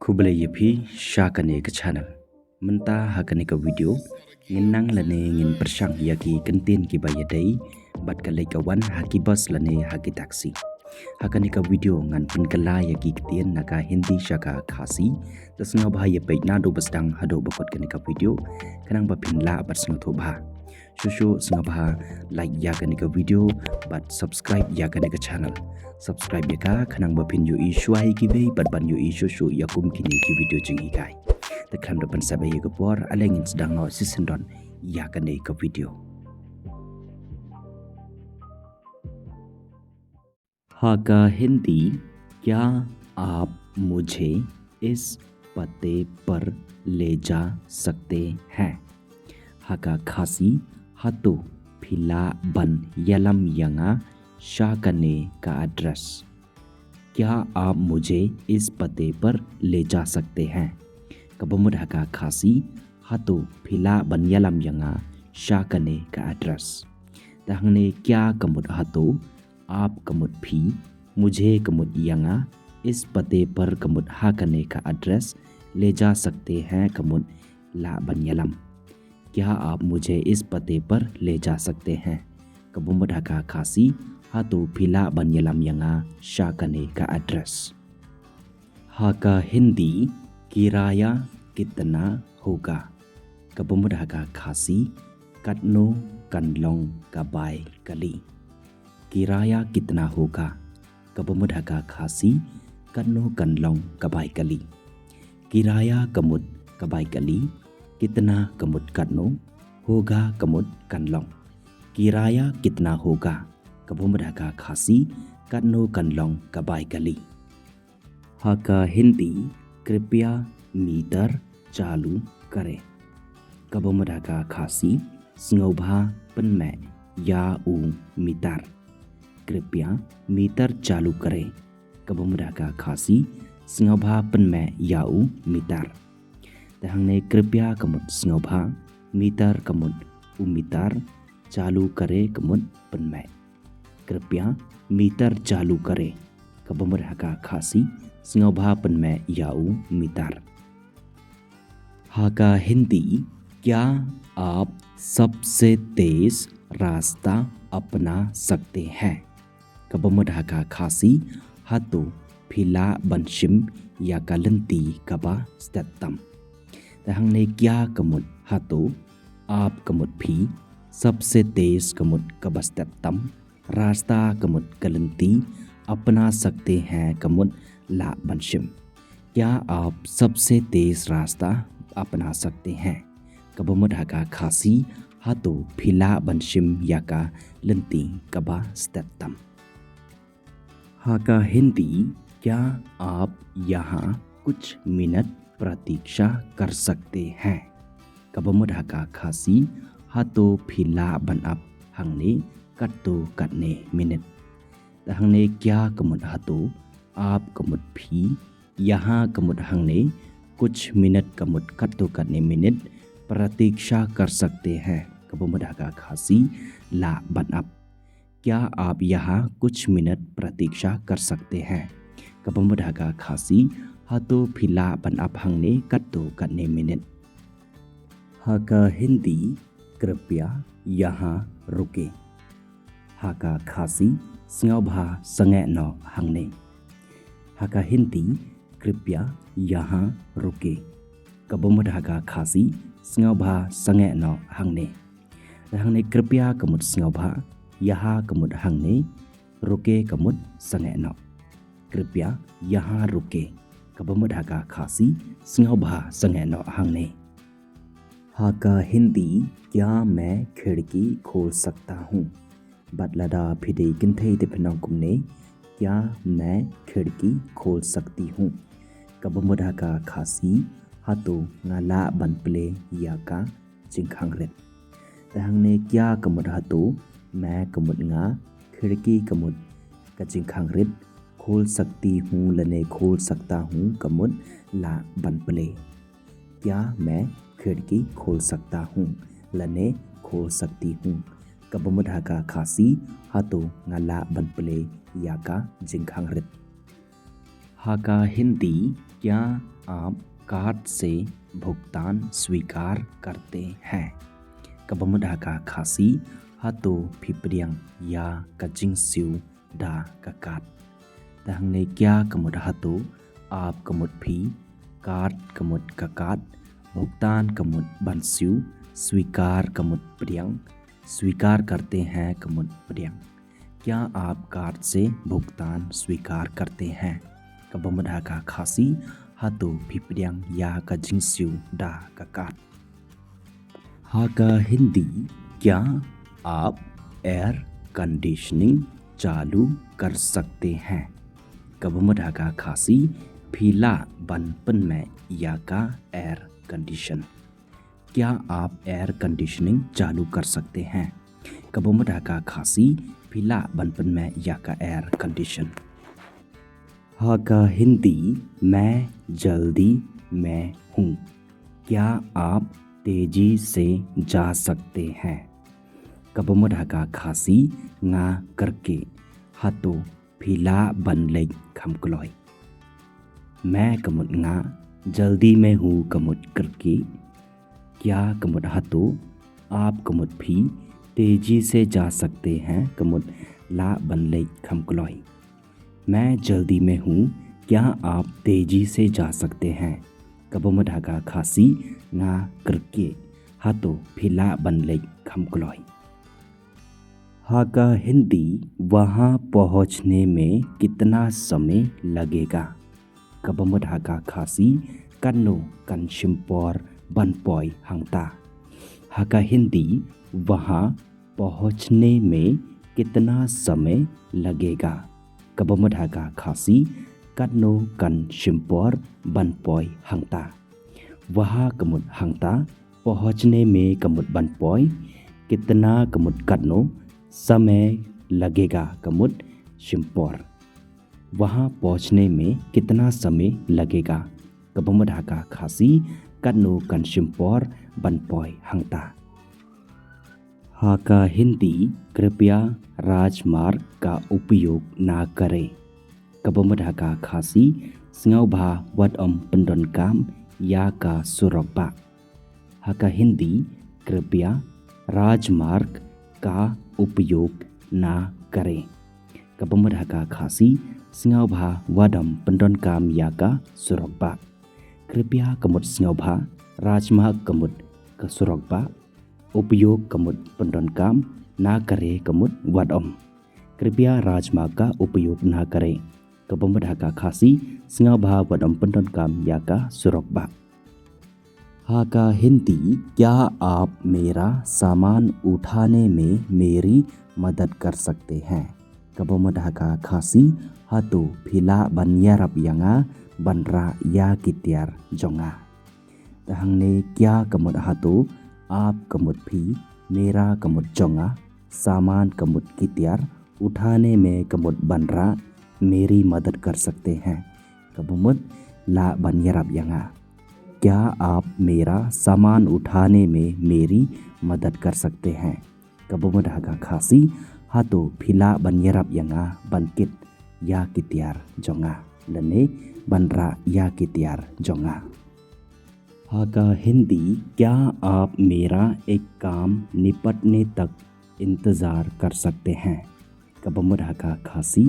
Kublai yapi syakane ke channel. Menta hakane ke video nginang lane ngin persang yaki kentin ki bayadai bat kalai kawan haki bus lane haki taksi. Hakane ke video ngan penkala yaki ketien naka Hindi syaka khasi tasnga bahaya baik nado besdang hado bakot kane ke video kanang bapinla bat snga thoba. Shushu snga baha like ya kane ke video bat subscribe ya kane ke channel. Subscribe ya ka kanang bapin yu ishuai ki be bat ban yu shushu yakum kini ki video jing ikai. Tekam depan sabai ya kepor alengin sedang no season don ya kane ke video. हाका हिंदी क्या आप मुझे इस पते पर ले जा सकते हैं हाका खासी हातो फिला बन यलम यंगा शाकने का एड्रेस क्या आप मुझे इस पते पर ले जा सकते हैं कबमुद हाका खासी हातो फिला बन यलम यंगा शाकने का एड्रेस तहंगने क्या कमुद हातो आप कमुद भी मुझे कमुद यंगा इस पते पर कमुद हाकने का एड्रेस ले जा सकते हैं कमुद ला बन्यलम क्या आप मुझे इस पते पर ले जा सकते हैं कबुमुद हाका खासी हातो फिला बन्यलम यंगा शाकने का एड्रेस हाका हिंदी किराया कितना होगा कबुमुद हाका खासी कटनो कनलोंग कबाई कली किराया कितना होगा कबमुद हाका खासी कन्नो कनलोंग कबाई कली किराया कमुद कबाई कली कितना कमुद कन्नो होगा कमुद कनलोंग किराया कितना होगा कबमुद हाका खासी कन्नो कनलोंग कबाई कली हाका हिंदी कृपया मीटर चालू करें कबमुद हाका खासी स्नोभा पन्मे या उ मीटर कृपया मीटर चालू करें कबमुदा का खासी स्नोभा पन्मे याऊ मीटर तहंगने कृपया कमुद स्नोभा मीटर कमुद उ मीटर चालू करे कमुद पन्मे कृपया मीटर चालू करे कबमुदा का खासी स्नोभा पन्मे याऊ मीटर हाका हिंदी क्या आप सबसे तेज रास्ता अपना सकते हैं कबमुद हाका खासी हातो फिला बनशिम या कालंती कबा स्टेटम तहंगने क्या कमुद हातो आप कमुद भी सबसे तेज कमुद कबा स्टेटम रास्ता कमुद कालंती अपना सकते हैं कमुद ला बनशिम क्या आप सबसे तेज रास्ता अपना सकते हैं कबमुद हाका खासी हातो फिला बनशिम याका लंती कबा स्टेटम हाका हिंदी क्या आप यहाँ कुछ मिनट प्रतीक्षा कर सकते हैं कबमुद हाका खासी हातो फिला बन अप हंगने कट्टो कटने मिनट हंगने क्या कमुद हातो आप कमुद भी यहाँ कमुद हंगने कुछ मिनट कमुद कट्टो कटने मिनट प्रतीक्षा कर सकते हैं कबमुद हाका खासी ला बन अप क्या आप यहाँ कुछ मिनट प्रतीक्षा कर सकते हैं कबमुद हाका खासी हातो फिला बन अप हंगने कट्टो कटने मिनट हाका हिंदी कृपया यहाँ रुके हाका खासी स्नोभा संगे नो हंगने हाका हिंदी कृपया यहाँ रुके कबमुद हाका खासी स्नोभा संगे नो हंगने हंगने कृपया कमुद स्नोभा यहाँ कमुद हंगने रुके कमुद संगे नो कृपया यहाँ रुके कबमुद हाका खासी स्नोभा संगे नो हंगने हाका हिंदी क्या मैं खिड़की खोल सकता हूँ बदलादा फिदे किन्थे दिपनों कुमने क्या मैं खिड़की खोल सकती हूँ कबमुद हाका खासी हातो ngala बनप्ले याका चिंखांगरेट तहंगने क्या कमुद हातो मैं कमुद nga खिड़की कमुद कचिंखांगरेट खोल सकती हूँ लने खोल सकता हूँ कमुद ला बनप्ले क्या मैं खिड़की खोल सकता हूँ लने खोल सकती हूँ कबमुद हाका खासी हातो ngala बनप्ले याका चिंखांगरेट हाका हिंदी क्या आप कार्ड से भुगतान स्वीकार करते हैं? कबमद हाका खासी हातो फिप्रियंग या कजिंग सिउ डा ककात। तहंगने क्या कमुद हातो आप कमुद फी कार्ड कमुद ककात भुगतान कमुद बंसिउ स्वीकार कमुद प्रियंग स्वीकार करते हैं कमुद प्रियंग। क्या आप कार्ड से भुगतान स्वीकार करते हैं? कबमद हाका खासी हातो फिप्रियंग या कजिंग सिउ डा ककात। हाका हिंदी क्या आप एयर कंडीशनिंग चालू कर सकते हैं? कबमद हाका खासी फीला बनपन में या का एयर कंडीशन। क्या आप एयर कंडीशनिंग चालू कर सकते हैं? कबमद हाका खासी फीला बनपन में या का एयर कंडीशन। हाका हिंदी मैं जल्दी में हूँ। क्या आप तेजी से जा सकते हैं? कबमद हाका खासी nga करके हातो फीला बनले खमकलोय। मैं कमुद nga जल्दी में हूँ कमुद करके। क्या कमुद हातो आप कमुद फी तेजी से जा सकते हैं कमुद ला बनले खमकलोय। मैं जल्दी में हूँ क्या आप तेजी से जा सकते हैं? कबमद हाका खासी nga करके हातो फीला बनले खमकलोय। हाका हिंदी वहाँ पहुँचने में कितना समय लगेगा? कबमद हाका खासी कन्नो कंशिमपोर बनपोय हंगता। हाका हिंदी वहाँ पहुँचने में कितना समय लगेगा? कबमद हाका खासी कन्नो कंशिमपोर बनपोय हंगता। वहाँ कमुद हंगता पहुँचने में कमुद बनपोय कितना कमुद कन्नो समय लगेगा कमुद शिमपोर। वहाँ पहुँचने में कितना समय लगेगा? कबमद हाका खासी कन्नो कंशिमपोर बनपोय हंगता। हाका हिंदी कृपया राजमार्ग का उपयोग ना करें। कबमद हाका खासी सिंगावभा वडअम पंडन काम या का सुरकबा। हाका हिंदी कृपया राजमार्ग का उपयोग ना करें। कबमद हाका खासी सिंगावभा वडअम पंडन काम या का सुरकबा। कृपया कमुद सिंगावभा राजमार्ग कमुद का सुरकबा उपयोग कमुद पंडन काम ना करे कमुद वडअम। कृपया राजमार्ग का उपयोग ना करें। कबमद हाका खासी सिंगावभा वडअम पंडन काम या का सुरकबा। हाका हिंदी क्या आप मेरा सामान उठाने में मेरी मदद कर सकते हैं? कबमद हाका खासी हातो फीला बनियारब यांगा बनरा या कित्यार जोंगा। तहंगने क्या कमुद हातो आप कमुद फी मेरा कमुद जोंगा सामान कमुद कित्यार उठाने में कमुद बनरा मेरी मदद कर सकते हैं। कबमद ला बनियारब यांगा। क्या आप मेरा सामान उठाने में मेरी मदद कर सकते हैं? कबमद हाका खासी हातो फीला बनियारब यांगा बनकित या कित्यार जोंगा लने बनरा या कित्यार जोंगा। हाका हिंदी क्या आप मेरा एक काम निपटने तक इंतज़ार कर सकते हैं? कबमद हाका खासी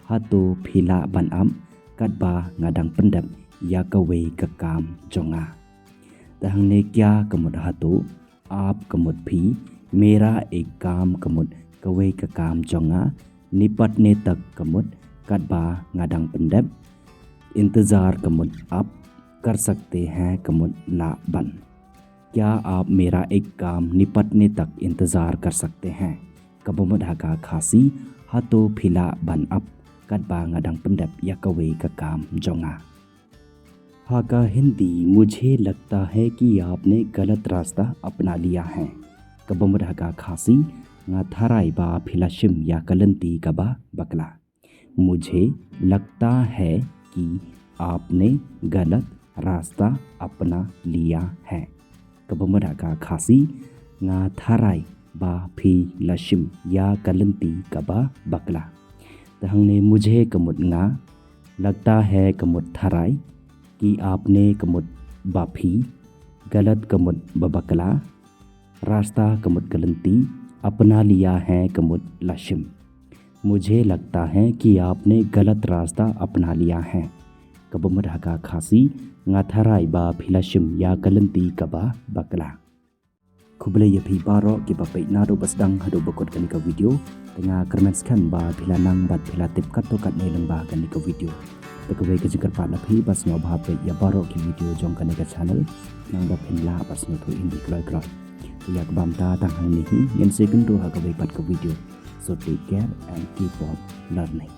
हातो फीला बनअम कदबा ngadang pendap या कवे का काम जोंगा। तहंगने क्या कमुद हातो आप कमुद फी मेरा एक काम कमुद कवे का काम जोंगा निपटने तक कमुद कदबा ngadang pendap इंतज़ार कमुद आप कर सकते हैं कमुद ला बन। क्या आप मेरा एक काम निपटने तक इंतज़ार कर सकते हैं? कबमद हाका खासी हातो फीला बन अप कदबा ngadang pendap या कवे का काम जोंगा। हाका हिंदी मुझे लगता है कि आपने गलत रास्ता अपना लिया है। कबमद हाका खासी nga थाराई बा फिलाशिम या कलंती कबा बकला। मुझे लगता है कि आपने गलत रास्ता अपना लिया है। कबमद हाका खासी nga थाराई बा फिलाशिम या कलंती कबा बकला। तहंगने मुझे कमुद nga लगता है कमुत थराई कि आपने कमुत बाफी गलत कमुत बबकला रास्ता कमुत गलंती अपना लिया है कमुत लशिम। मुझे लगता है कि आपने गलत रास्ता अपना लिया है। कबमुत हका खासी ngathrai ba philashim ya kalanti kaba bakla खुबले यफी बारो के बापे नारो बसदंग हदो बकोट कनी का वीडियो तंगा करमेंस खान बा फिलानंग बा फिला टिप कट तो कट नेलंग बा कनी का वीडियो तकवे के जिकर पाला भी बस नो भापे या बारो की वीडियो जों कनी का चैनल नंग बा फिनला बस नो तो इंदी क्लॉय क्लॉय या बामता तंग नहीं इन सेकंड तो हकवे पट का video so take care and keep on learning.